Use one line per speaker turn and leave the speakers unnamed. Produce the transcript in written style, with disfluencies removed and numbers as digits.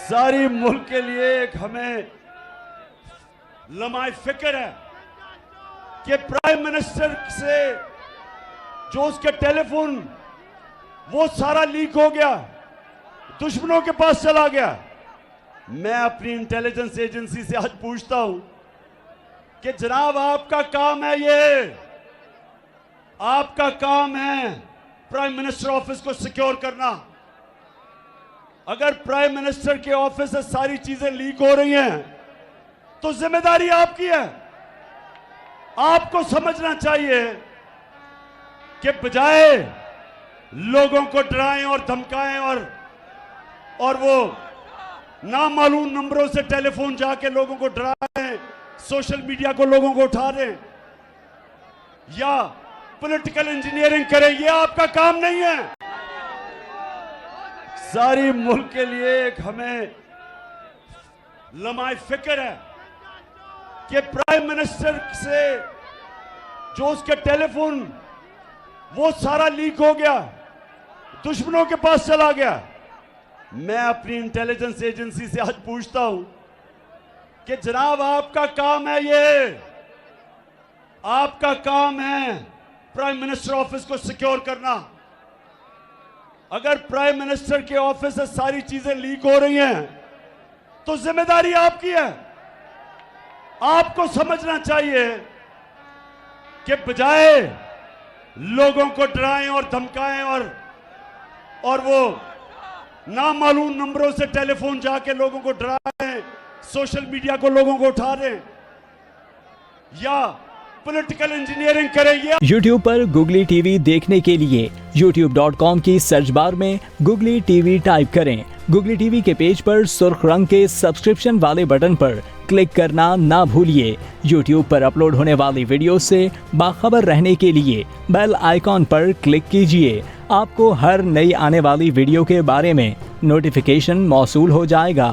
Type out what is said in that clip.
सारी मुल्क के लिए एक हमें लम्हा फिक्र है कि प्राइम मिनिस्टर से जो उसके टेलीफोन वो सारा लीक हो गया, दुश्मनों के पास चला गया। मैं अपनी इंटेलिजेंस एजेंसी से आज पूछता हूं कि जनाब आपका काम है, ये आपका काम है प्राइम मिनिस्टर ऑफिस को सिक्योर करना। अगर प्राइम मिनिस्टर के ऑफिस से सारी चीजें लीक हो रही हैं तो जिम्मेदारी आपकी है। आपको समझना चाहिए कि बजाय लोगों को डराएं और धमकाएं और वो नामालूम नंबरों से टेलीफोन जाके लोगों को डराएं, सोशल मीडिया को लोगों को उठा दें या पॉलिटिकल इंजीनियरिंग करें, ये आपका काम नहीं है। सारी मुल्क के लिए एक हमें लम्हा फिक्र है कि प्राइम मिनिस्टर से जो उसके टेलीफोन वो सारा लीक हो गया, दुश्मनों के पास चला गया। मैं अपनी इंटेलिजेंस एजेंसी से आज पूछता हूं कि जनाब आपका काम है, ये आपका काम है प्राइम मिनिस्टर ऑफिस को सिक्योर करना। अगर प्राइम मिनिस्टर के ऑफिस से सारी चीजें लीक हो रही हैं तो जिम्मेदारी आपकी है। आपको समझना चाहिए कि बजाय लोगों को डराएं और धमकाएं और वो नामालूम नंबरों से टेलीफोन जाके लोगों को डराएं, सोशल मीडिया को लोगों को उठा दें या पॉलिटिकल इंजीनियरिंग करें, ये
YouTube पर गुगली टीवी देखने के लिए youtube.com की सर्च बार में गुगली टीवी टाइप करें। गुगली टीवी के पेज पर सुर्ख रंग के सब्सक्रिप्शन वाले बटन पर क्लिक करना ना भूलिए। YouTube पर अपलोड होने वाली वीडियो से बाखबर रहने के लिए बेल आइकॉन पर क्लिक कीजिए। आपको हर नई आने वाली वीडियो के बारे में नोटिफिकेशन मौसूल हो जाएगा।